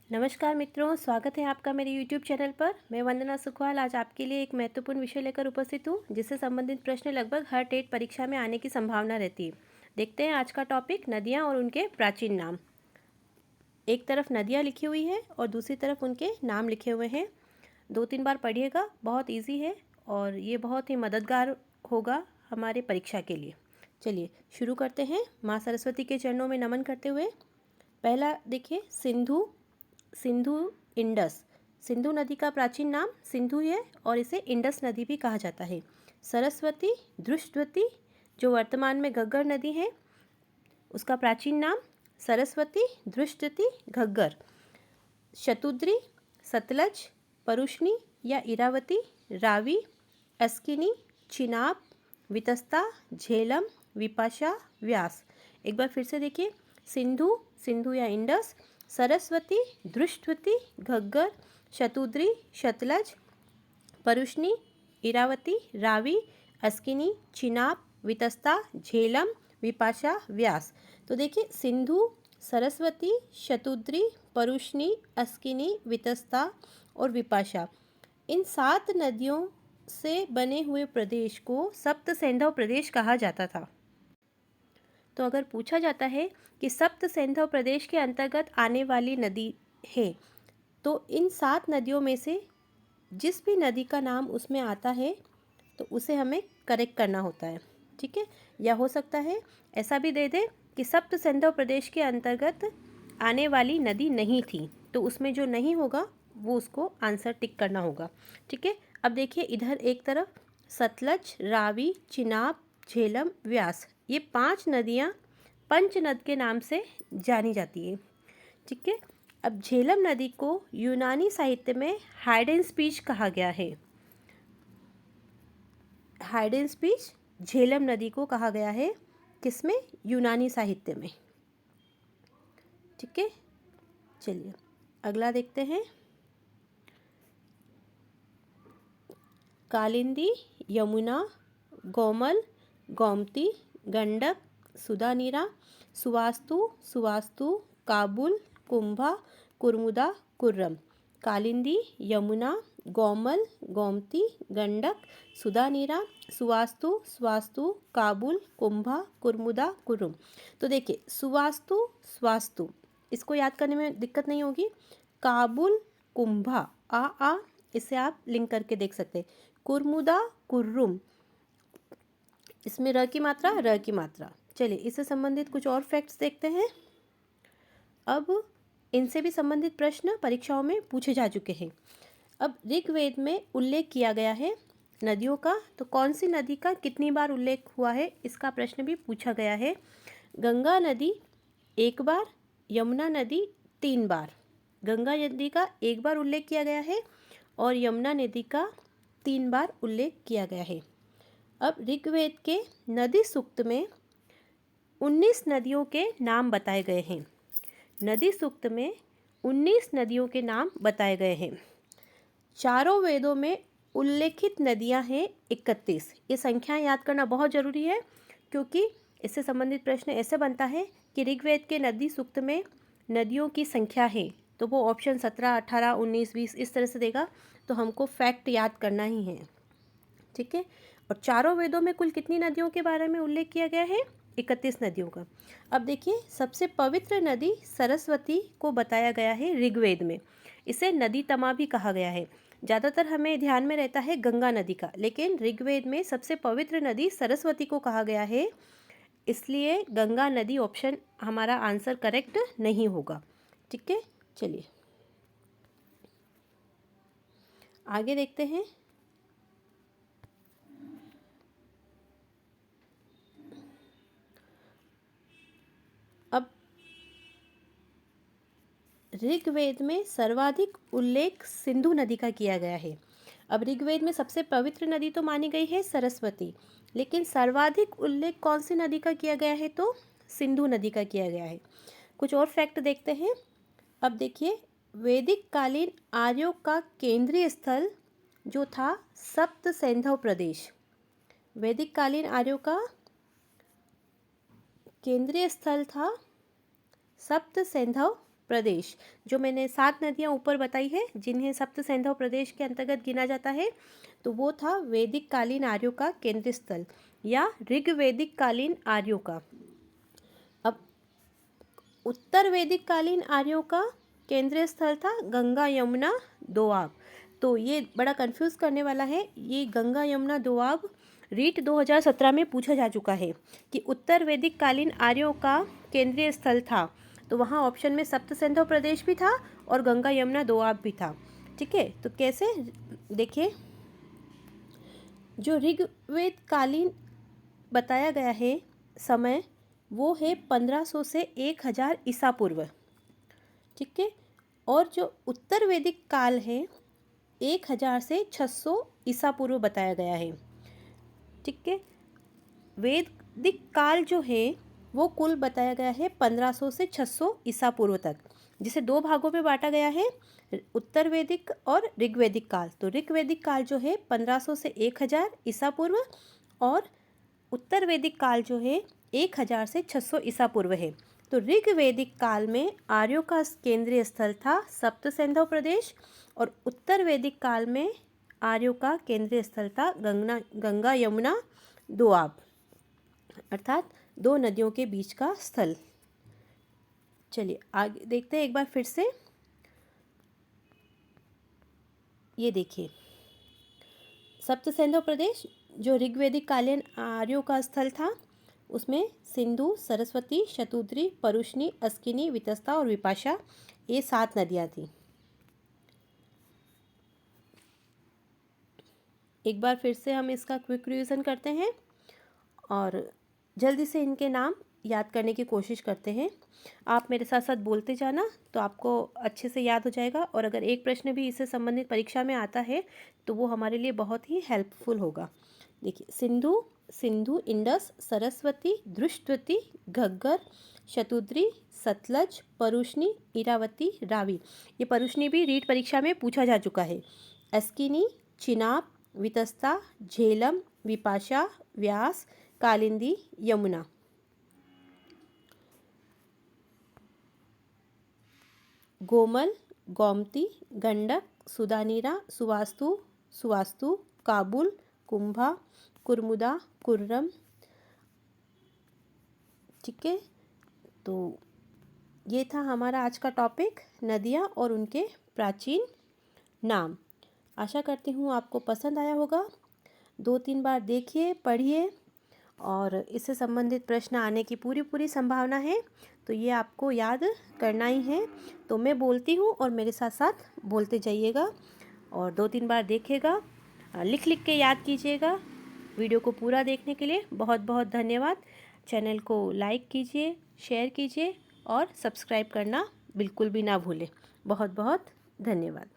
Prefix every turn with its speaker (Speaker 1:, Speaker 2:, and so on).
Speaker 1: नमस्कार मित्रों, स्वागत है आपका मेरे YouTube चैनल पर। मैं वंदना सुखवाल आज आपके लिए एक महत्वपूर्ण विषय लेकर उपस्थित हूँ, जिससे संबंधित प्रश्न लगभग हर टेट परीक्षा में आने की संभावना रहती है। देखते हैं आज का टॉपिक, नदियाँ और उनके प्राचीन नाम। एक तरफ नदियाँ लिखी हुई है और दूसरी तरफ उनके नाम लिखे हुए हैं। 2-3 बार पढ़िएगा, बहुत ईजी है और ये बहुत ही मददगार होगा हमारे परीक्षा के लिए। चलिए शुरू करते हैं माँ सरस्वती के चरणों में नमन करते हुए। पहला देखिए, सिंधु इंडस। सिंधु नदी का प्राचीन नाम सिंधु है और इसे इंडस नदी भी कहा जाता है। सरस्वती, दृष्टवती जो वर्तमान में घग्गर नदी है, उसका प्राचीन नाम सरस्वती, दृष्टवती, घग्गर। शतुद्री, सतलज, परुष्णी या इरावती, रावी, अस्किनी, चिनाब, वितस्ता, झेलम, विपाशा, व्यास। एक बार फिर से देखिए, सिंधु या इंडस, सरस्वती, दृष्टवती, घग्गर, शतुद्री, सतलज, परुष्णी, इरावती, रावी, अस्किनी, चिनाब, वितस्ता, झेलम, विपाशा, व्यास। तो देखिए, सिंधु, सरस्वती, शतुद्री, परुष्णी, अस्किनी, वितस्ता और विपाशा, इन 7 नदियों से बने हुए प्रदेश को सप्त सैंधव प्रदेश कहा जाता था। तो अगर पूछा जाता है कि सप्त सैंधव प्रदेश के अंतर्गत आने वाली नदी है, तो इन 7 नदियों में से जिस भी नदी का नाम उसमें आता है तो उसे हमें करेक्ट करना होता है, ठीक है। या हो सकता है ऐसा भी दे दे कि सप्त सैंधव प्रदेश के अंतर्गत आने वाली नदी नहीं थी, तो उसमें जो नहीं होगा वो उसको आंसर टिक करना होगा, ठीक है। अब देखिए, इधर एक तरफ सतलज, रावी, चिनाब, झेलम, व्यास, ये 5 नदियाँ पंचनद के नाम से जानी जाती है, ठीक है। अब झेलम नदी को यूनानी साहित्य में हाइडेन स्पीच कहा गया है। हाइडेन स्पीच झेलम नदी को कहा गया है, किसमें? यूनानी साहित्य में, ठीक है। चलिए अगला देखते हैं। कालिंदी, यमुना, गोमल, गोमती, गंडक, सुधानीरा, सुवास्तु, काबुल, कुंभा, कुर्मुदा, कुर्रम। कालिंदी, यमुना, गोमल, गोमती, गंडक, सुधानीरा, सुवास्तु, काबुल, कुंभा, कुर्मुदा, कुर्रुम। तो देखिए, स्वास्तु इसको याद करने में दिक्कत नहीं होगी। काबुल, कुंभा, आ इसे आप लिंक करके देख सकते हैं। कुर्मुदा, कुर्रुम, इसमें र की मात्रा। चलिए इससे संबंधित कुछ और फैक्ट्स देखते हैं। अब इनसे भी संबंधित प्रश्न परीक्षाओं में पूछे जा चुके हैं। अब ऋग्वेद में उल्लेख किया गया है नदियों का, तो कौन सी नदी का कितनी बार उल्लेख हुआ है, इसका प्रश्न भी पूछा गया है। गंगा नदी 1 बार, यमुना नदी 3 बार। गंगा नदी का 1 बार उल्लेख किया गया है और यमुना नदी का 3 बार उल्लेख किया गया है। अब ऋग्वेद के नदी सूक्त में 19 नदियों के नाम बताए गए हैं। नदी सूक्त में 19 नदियों के नाम बताए गए हैं। चारों वेदों में उल्लेखित नदियां हैं 31। ये संख्या याद करना बहुत ज़रूरी है, क्योंकि इससे संबंधित प्रश्न ऐसे बनता है कि ऋग्वेद के नदी सूक्त में नदियों की संख्या है, तो वो ऑप्शन 17, 18, 19, 20 इस तरह से देगा, तो हमको फैक्ट याद करना ही है, ठीक है। और चारों वेदों में कुल कितनी नदियों के बारे में उल्लेख किया गया है? 31 नदियों का। अब देखिए, सबसे पवित्र नदी सरस्वती को बताया गया है ऋग्वेद में। इसे नदी तमा भी कहा गया है। ज़्यादातर हमें ध्यान में रहता है गंगा नदी का, लेकिन ऋग्वेद में सबसे पवित्र नदी सरस्वती को कहा गया है, इसलिए गंगा नदी ऑप्शन हमारा आंसर करेक्ट नहीं होगा, ठीक है। चलिए आगे देखते हैं। अब ऋग्वेद में सर्वाधिक उल्लेख सिंधु नदी का किया गया है। अब ऋग्वेद में सबसे पवित्र नदी तो मानी गई है सरस्वती, लेकिन सर्वाधिक उल्लेख कौन सी नदी का किया गया है? तो सिंधु नदी का किया गया है। कुछ और फैक्ट देखते हैं। अब देखिए, वैदिक कालीन आर्यों का केंद्रीय स्थल जो था सप्त सैंधव प्रदेश। वैदिक कालीन आर्यों का केंद्रीय स्थल था सप्त सैंधव प्रदेश, जो मैंने 7 नदियाँ ऊपर बताई है जिन्हें सप्त सिंधु प्रदेश के अंतर्गत गिना जाता है, तो वो था वैदिक कालीन आर्यों का केंद्र स्थल या ऋग्वैदिक कालीन आर्यों का। अब उत्तर वैदिक कालीन आर्यों का केंद्रीय स्थल था गंगा यमुना दोआब। तो ये बड़ा कंफ्यूज करने वाला है, ये गंगा यमुना दोआब रीट 2017 में पूछा जा चुका है कि उत्तर वैदिक कालीन आर्यों का केंद्रीय स्थल था, तो वहाँ ऑप्शन में सप्त सिंधु प्रदेश भी था और गंगा यमुना दोआब भी था। ठीक है, तो कैसे देखिए, जो ऋग्वेद कालीन बताया गया है समय, वो है 1500 से 1000 ईसा पूर्व। ठीक है, और जो उत्तर वैदिक काल है 1000 से 600 ईसा पूर्व बताया गया है। ठीक है, वैदिक काल जो है वो कुल बताया गया है 1500 से 600 ईसा पूर्व तक, जिसे 2 भागों में बांटा गया है, उत्तर वैदिक और ऋग्वैदिक काल। तो ऋग्वैदिक काल जो है 1500 से 1000 ईसा पूर्व और उत्तर वैदिक काल जो है 1000 से 600 ईसा पूर्व है। तो ऋग्वैदिक काल में आर्यों का केंद्रीय स्थल था सप्त सिंधु प्रदेश और उत्तर वैदिक काल में आर्यों का केंद्रीय स्थल था गंगा यमुना दोआब, अर्थात 2 नदियों के बीच का स्थल। चलिए आगे देखते हैं एक बार फिर से। ये देखिए, सप्त सिंधु प्रदेश जो ऋग्वैदिक कालीन आर्यों का स्थल था, उसमें सिंधु, सरस्वती, शतुद्री, परुष्णी, अस्किनी, वितस्ता और विपाशा, ये 7 नदियाँ थीं। एक बार फिर से हम इसका क्विक रिवीजन करते हैं और जल्दी से इनके नाम याद करने की कोशिश करते हैं। आप मेरे साथ साथ बोलते जाना तो आपको अच्छे से याद हो जाएगा, और अगर एक प्रश्न भी इससे संबंधित परीक्षा में आता है तो वो हमारे लिए बहुत ही हेल्पफुल होगा। देखिए, सिंधु, इंडस, सरस्वती, धृष्टवती, घग्गर, शतुद्री, सतलज, परुष्णी, इरावती, रावी। ये परुष्णी भी रीट परीक्षा में पूछा जा चुका है। अस्किनी, चिनाब, वितस्ता, झेलम, विपाशा, व्यास, कालिंदी, यमुना। गोमल, गोमती, गंडक, सुदानीरा, सुवास्तु, काबुल, कुंभा, कुर्मुदा, कुर्रम। ठीक है, तो ये था हमारा आज का टॉपिक, नदियाँ और उनके प्राचीन नाम। आशा करती हूँ आपको पसंद आया होगा। 2-3 बार देखिए, पढ़िए, और इससे संबंधित प्रश्न आने की पूरी संभावना है, तो ये आपको याद करना ही है। तो मैं बोलती हूँ और मेरे साथ साथ बोलते जाइएगा और 2-3 बार देखिएगा, लिख के याद कीजिएगा। वीडियो को पूरा देखने के लिए बहुत बहुत धन्यवाद। चैनल को लाइक कीजिए, शेयर कीजिए और सब्सक्राइब करना बिल्कुल भी ना भूलें। बहुत बहुत धन्यवाद।